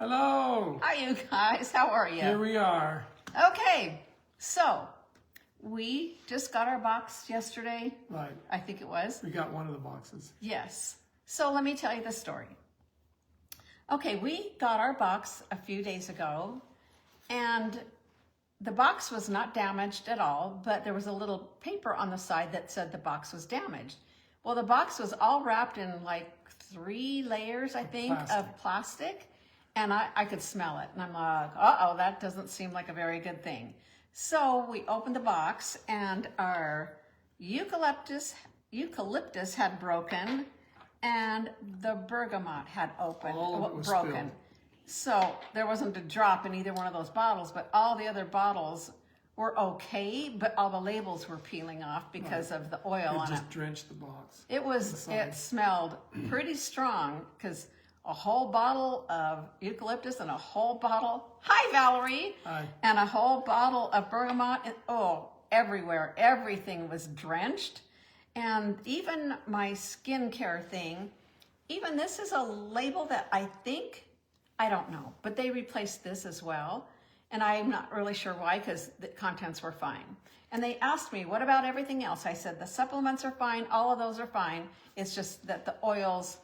Hello. Hi, you guys. How are you? Here we are. Okay, so we just got our box yesterday. Right. I think it was. We got one of the boxes. Yes. So let me tell you the story. Okay, we got our box a few days ago, and the box was not damaged at all, but there was a little paper on the side that said the box was damaged. Well, the box was all wrapped in like 3 layers, I think, of plastic, and I could smell it. And I'm like, uh-oh, that doesn't seem like a very good thing. So we opened the box, and our eucalyptus had broken, and the bergamot had broken. Spilled. So there wasn't a drop in either one of those bottles, but all the other bottles were okay, but all the labels were peeling off because of the oil on it. It just drenched the box. It smelled pretty strong because a whole bottle of eucalyptus and a whole bottle, hi Valerie, Hi. and a whole bottle of bergamot, and everywhere, everything was drenched. And even my skincare thing, even this is a label that I don't know, but they replaced this as well. And I'm not really sure why, because the contents were fine. And they asked me, what about everything else? I said, the supplements are fine. All of those are fine. It's just that the oils,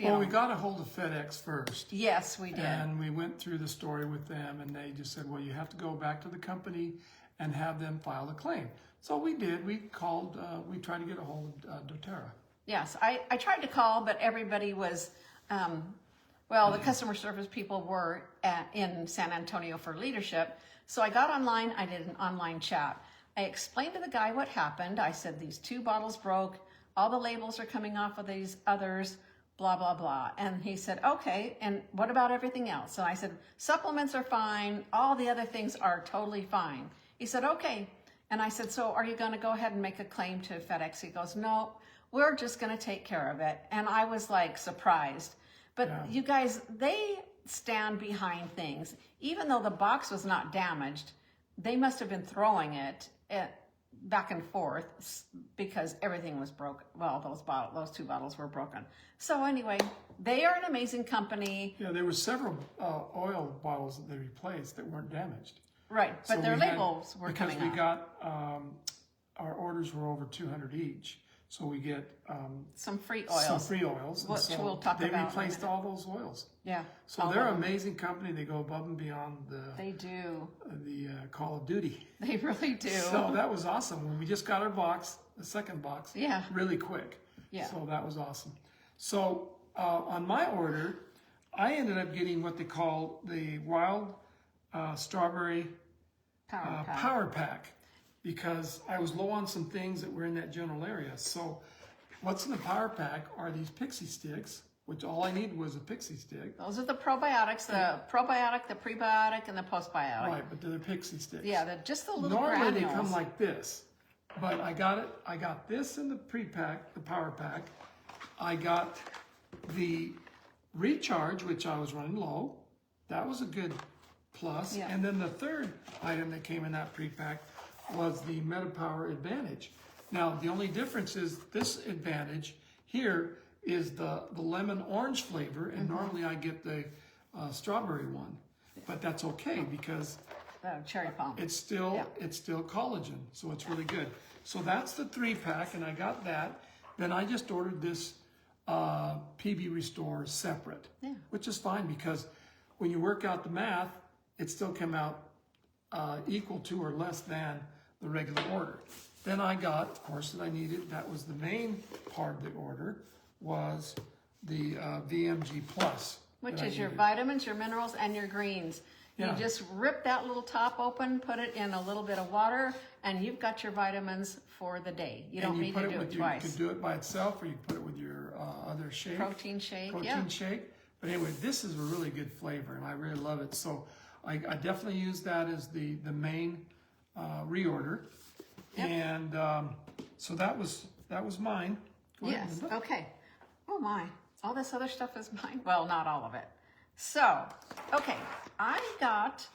Well, we got a hold of FedEx first. Yes, we did. And we went through the story with them, and they just said, well, you have to go back to the company and have them file a claim. So we did. We called, we tried to get a hold of doTERRA. Yes, I tried to call, but everybody was, the customer service people were in San Antonio for leadership. So I got online, I did an online chat. I explained to the guy what happened. I said, these 2 bottles broke, all the labels are coming off of these others, blah, blah, blah. And he said, okay, and what about everything else? And I said, supplements are fine, all the other things are totally fine. He said, okay. And I said, so are you gonna go ahead and make a claim to FedEx? He goes, no, we're just gonna take care of it. And I was like surprised. But you guys, they stand behind things. Even though the box was not damaged, they must have been throwing it back and forth because everything was broken. Well, those 2 bottles were broken. So anyway, they are an amazing company. Yeah, there were several oil bottles that they replaced that weren't damaged. Right, but So their we labels were because coming we got, our orders were over 200 each. So we get some free oils. Some free oils. Which so we'll talk they about. replaced all those oils. Yeah. So they're an amazing company. They go above and beyond They do. the Call of Duty. They really do. So that was awesome. When we just got our box, the second box, really quick. Yeah. So that was awesome. So on my order, I ended up getting what they call the Wild Strawberry Power Pack. Because I was low on some things that were in that general area. So what's in the Power Pack are these pixie sticks, which all I needed was a pixie stick. Those are the probiotics, the probiotic, the prebiotic, and the postbiotic. Right, but they're pixie sticks. Yeah, they're just the little Normally granules. they come like this, but I got this in the pre-pack, the Power Pack. I got the Recharge, which I was running low. That was a good plus. Yeah. And then the third item that came in that pre-pack was the MetaPWR Advantage. Now, the only difference is this Advantage here is the lemon orange flavor, and normally I get the strawberry one, but that's okay because the cherry palm. it's still collagen, so it's really good. So that's the 3-pack, and I got that. Then I just ordered this PB Restore separate, which is fine because when you work out the math, it still came out equal to or less than the regular order. Then I got, of course, that I needed, that was the main part of the order, was the VMG Plus. Which is your vitamins, your minerals, and your greens. Yeah. You just rip that little top open, put it in a little bit of water, and you've got your vitamins for the day. You don't need to do it twice. You can do it by itself, or you can put it with your other shake. Protein shake, Protein shake. But anyway, this is a really good flavor, and I really love it. So I definitely use that as the main reorder. And so that was mine. Go ahead, Yes, Linda. okay. Oh my, all this other stuff is mine. Well, not all of it. So, okay, I got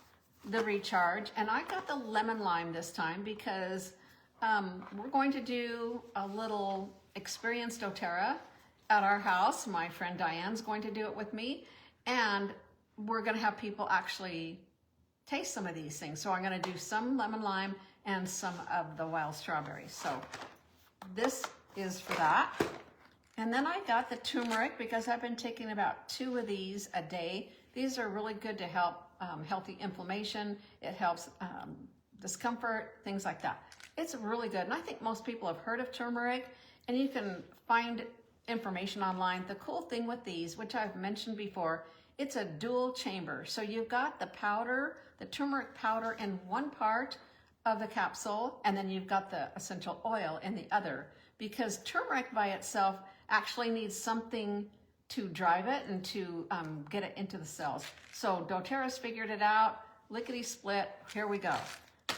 the Recharge, and I got the lemon lime this time because we're going to do a little experience doTERRA at our house. My friend Diane's going to do it with me, and we're going to have people actually taste some of these things. So I'm going to do some lemon lime and some of the wild strawberries. So this is for that. And then I got the turmeric because I've been taking about 2 of these a day. These are really good to help healthy inflammation. It helps discomfort, things like that. It's really good. And I think most people have heard of turmeric, and you can find information online. The cool thing with these, which I've mentioned before, it's a dual chamber. So you've got the powder, the turmeric powder in one part of the capsule, and then you've got the essential oil in the other, because turmeric by itself actually needs something to drive it and to get it into the cells. So doTERRA's figured it out, lickety split, here we go.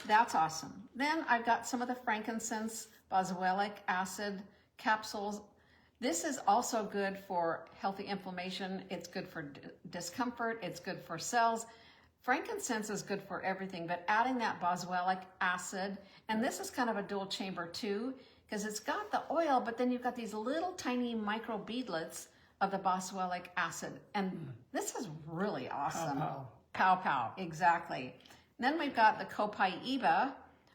That's awesome. Then I've got some of the frankincense boswellic acid capsules. This is also good for healthy inflammation. It's good for discomfort. It's good for cells. Frankincense is good for everything, but adding that boswellic acid, and this is kind of a dual chamber too, because it's got the oil, but then you've got these little tiny micro beadlets of the boswellic acid. And this is really awesome. Pow, pow. Pow, exactly. Then we've got the copaiba.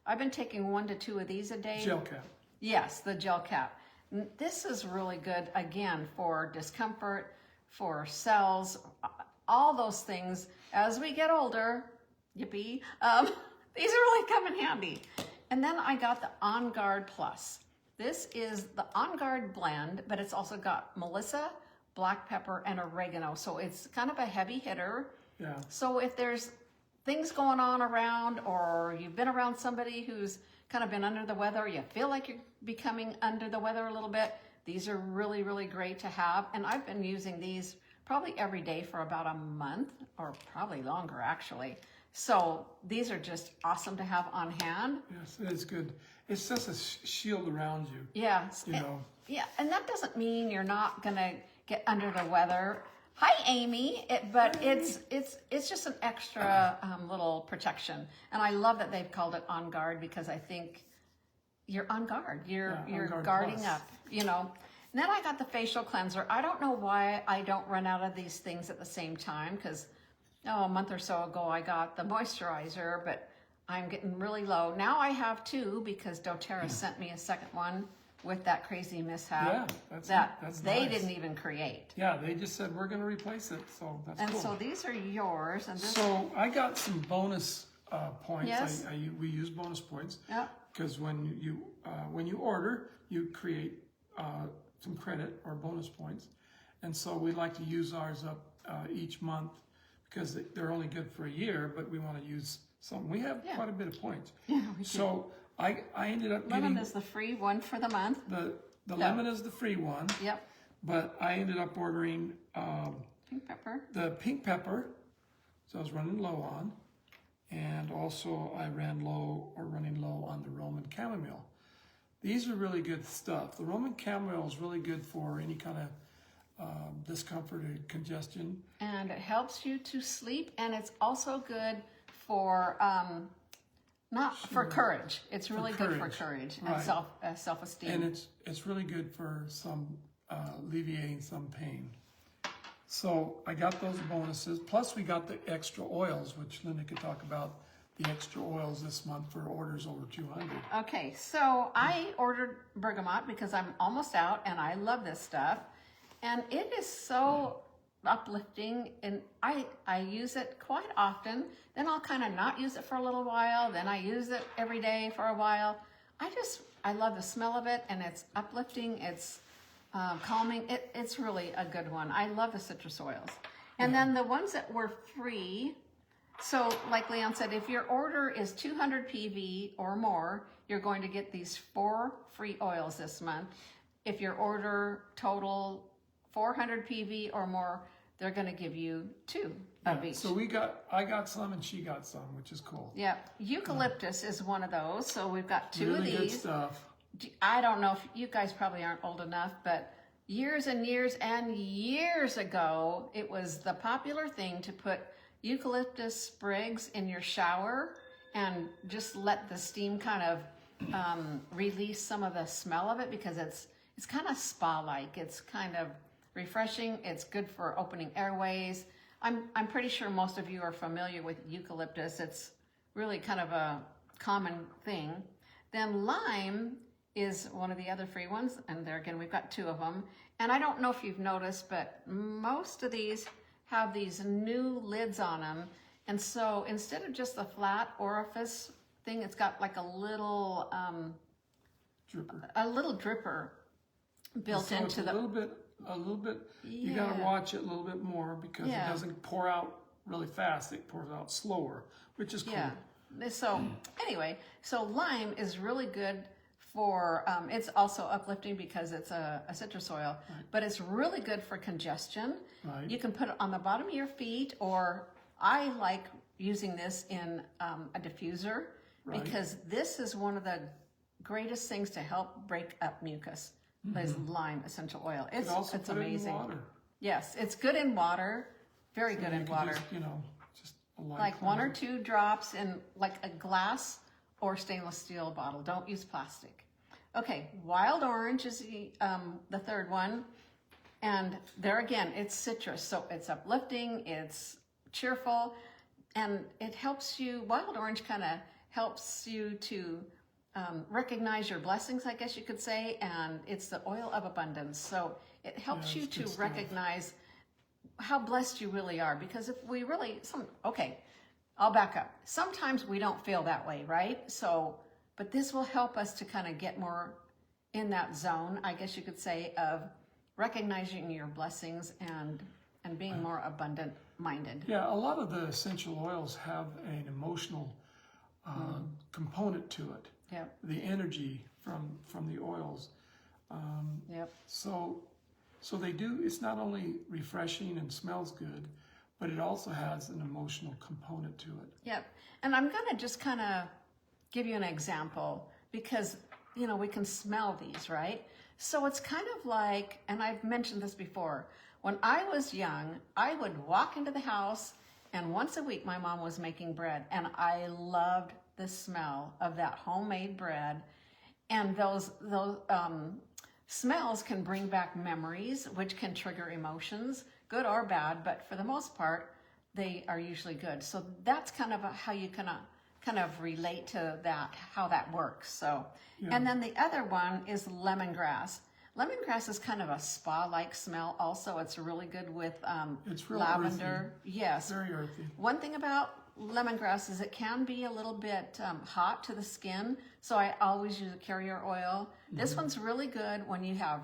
I've been taking 1 to 2 of these a day. Gel cap. Yes, the gel cap. This is really good, again, for discomfort, for cells, all those things. As we get older, yippee, these really come in handy. And then I got the On Guard Plus. This is the On Guard blend, but it's also got Melissa, black pepper, and oregano. So it's kind of a heavy hitter. Yeah. So if there's things going on around, or you've been around somebody who's kind of been under the weather, you feel like you're becoming under the weather a little bit, these are really, really great to have. And I've been using these probably every day for about a month, or probably longer actually. So these are just awesome to have on hand. Yes, it is good. It's just a shield around you. Yeah. You know. Yeah, and that doesn't mean you're not gonna get under the weather. Hi, Amy. But it's just an extra little protection, and I love that they've called it On Guard, because I think you're on guard. You're Guard guarding Plus. up. You know. And then I got the facial cleanser. I don't know why I don't run out of these things at the same time, because a month or so ago I got the moisturizer, but I'm getting really low. Now I have 2 because doTERRA sent me a second one with that crazy mishap that's they nice. didn't even create. Yeah, they just said we're going to replace it, so that's And cool. so these are yours. And this, So I got some bonus points. Yes. We use bonus points yeah. because when you order, you create some credit or bonus points, and so we like to use ours up each month because they're only good for a year, but we want to use some. We have quite a bit of points. Yeah, we do. So I ended up Lemon getting is the free one for the month. the lemon is the free one. Yep. But I ended up ordering Pink pepper. the pink pepper, so I was running low on, and also I running low on the Roman chamomile. These are really good stuff. The Roman chamomile is really good for any kind of discomfort or congestion. And it helps you to sleep, and it's also good for for courage. It's really good for courage and Right. self-esteem. And it's really good for some alleviating some pain. So I got those bonuses. Plus we got the extra oils, which Linda could talk about the extra oils this month for orders over 200. Okay, so I ordered bergamot because I'm almost out, and I love this stuff. And it is so uplifting, and I use it quite often. Then I'll kind of not use it for a little while. Then I use it every day for a while. I love the smell of it, and it's uplifting. It's calming. It's really a good one. I love the citrus oils. And then the ones that were free. So like Leon said, if your order is 200 PV or more, you're going to get these 4 free oils this month. If your order total 400 PV or more, they're going to give you 2 of each. So I got some and she got some, which is cool. Yeah, Eucalyptus is one of those. So we've got 2 really of these. Good stuff. I don't know if you guys probably aren't old enough, but years and years and years ago, it was the popular thing to put eucalyptus sprigs in your shower and just let the steam kind of release some of the smell of it, because it's kind of spa-like. It's kind of refreshing. It's good for opening airways. I'm pretty sure most of you are familiar with eucalyptus. It's really kind of a common thing. Then lime is one of the other free ones, and there again we've got 2 of them. And I don't know if you've noticed, but most of these have these new lids on them, and so instead of just the flat orifice thing, it's got like a little dripper built so into it's the. A little bit. You got to watch it a little bit more because it doesn't pour out really fast. It pours out slower, which is cool. Yeah. So anyway, so lime is really good for, it's also uplifting because it's a citrus oil, but it's really good for congestion. Right. You can put it on the bottom of your feet, or I like using this in a diffuser because this is one of the greatest things to help break up mucus. Is lime essential oil. It's amazing. In water. Yes, it's good in water. Very good in water. Just a light Like 1 or 2 drops in like a glass or stainless steel bottle. Don't use plastic. Okay, wild orange is the third one. And there again, it's citrus. So it's uplifting, it's cheerful, and it helps you, wild orange kind of helps you to recognize your blessings, I guess you could say, and it's the oil of abundance. So it helps you to recognize how blessed you really are, because if we really, I'll back up. Sometimes we don't feel that way, right? So, but this will help us to kind of get more in that zone, I guess you could say, of recognizing your blessings and being more abundant minded. Yeah, a lot of the essential oils have an emotional component to it. Yep. The energy from the oils. Yep. So they do, it's not only refreshing and smells good, but it also has an emotional component to it. Yep. And I'm going to just kind of give you an example because, we can smell these, right? So it's kind of like, and I've mentioned this before, when I was young, I would walk into the house and once a week my mom was making bread, and I loved the smell of that homemade bread. And those smells can bring back memories, which can trigger emotions, good or bad, but for the most part, they are usually good. So that's kind of how you can kind of relate to that, how that works. So, and then the other one is lemongrass. Lemongrass is kind of a spa-like smell also. It's really good with it's real lavender. Earthy. Yes. Very earthy. One thing about lemongrass is it can be a little bit hot to the skin, so I always use a carrier oil. This one's really good when you have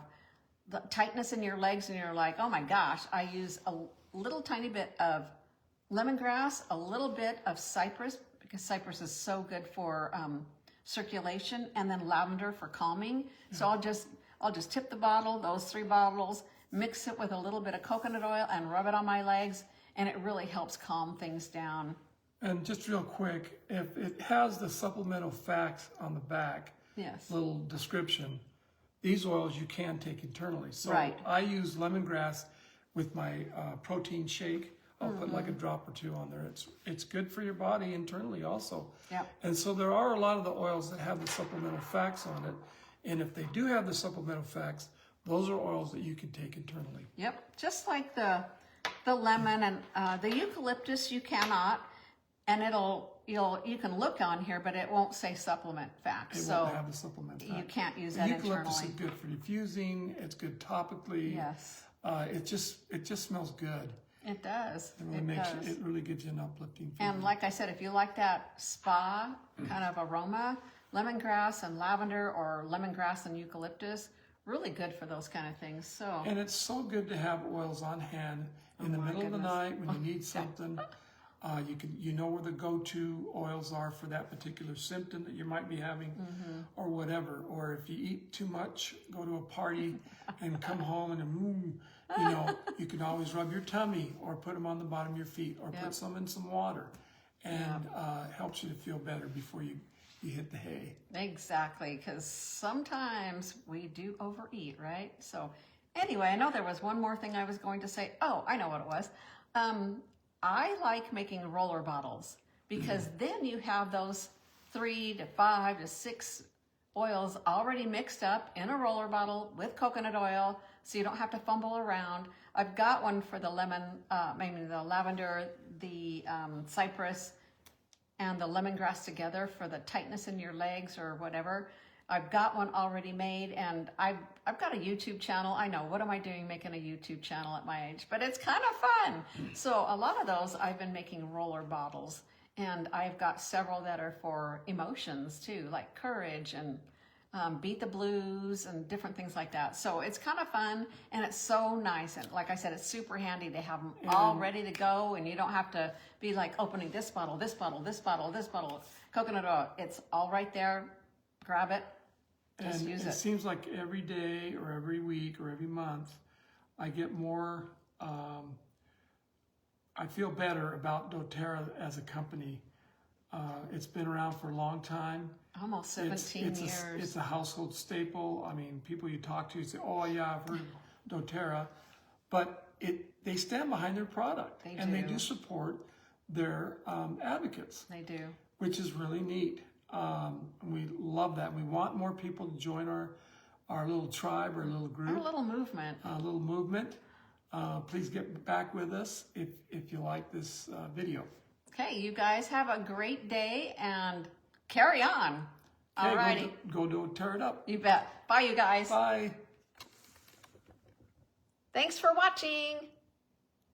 the tightness in your legs and you're like, oh my gosh. I use a little tiny bit of lemongrass, a little bit of cypress, because cypress is so good for circulation, and then lavender for calming. So I'll just tip the bottle, those 3 bottles, mix it with a little bit of coconut oil and rub it on my legs, and it really helps calm things down. And just real quick, if it has the supplemental facts on the back, little description, these oils you can take internally. So I use lemongrass with my protein shake. I'll put like a drop or 2 on there. It's good for your body internally also. Yep. And so there are a lot of the oils that have the supplemental facts on it. And if they do have the supplemental facts, those are oils that you can take internally. Yep, just like the lemon and the eucalyptus, you cannot, and you can look on here, but it won't say supplement facts. It won't have the supplement facts. You can't use that internally. Eucalyptus is good for diffusing. It's good topically. Yes. It just smells good. It does. It really gives you an uplifting feeling. And like I said, if you like that spa kind of aroma, lemongrass and lavender, or lemongrass and eucalyptus, really good for those kind of things. So. And it's so good to have oils on hand in the middle of the night when you need something. You know where the go-to oils are for that particular symptom that you might be having, or whatever. Or if you eat too much, go to a party and come home and you can always rub your tummy or put them on the bottom of your feet, or put some in some water, and helps you to feel better before you hit the hay. Exactly, because sometimes we do overeat, right? So anyway, I know there was one more thing I was going to say. Oh, I know what it was. I like making roller bottles, because then you have those 3 to 5 to 6 oils already mixed up in a roller bottle with coconut oil. so you don't have to fumble around. I've got one for the lemon, maybe the lavender, the cypress, and the lemongrass together for the tightness in your legs or whatever. I've got one already made, and I've got a YouTube channel. I know, what am I doing making a YouTube channel at my age? But it's kind of fun. So a lot of those I've been making roller bottles, and I've got several that are for emotions too, like courage and beat the blues and different things like that. So it's kind of fun, and it's so nice. And like I said, it's super handy to have them all ready to go, and you don't have to be like opening this bottle, this bottle, this bottle, this bottle, coconut oil. It's all right there. Grab it. Just use it. It seems like every day or every week or every month, I get more, I feel better about doTERRA as a company. It's been around for a long time. Almost 17 years. It's a household staple. I mean, people you talk to say, oh yeah, I've heard of doTERRA. But they stand behind their product. They do support their advocates. They do. Which is really neat. We love that. We want more people to join our little tribe, our little group. Our little movement. Please get back with us if you like this video. Okay, you guys have a great day and carry on. Okay, Alrighty. Go doTERRA it up. You bet. Bye, you guys. Bye. Thanks for watching.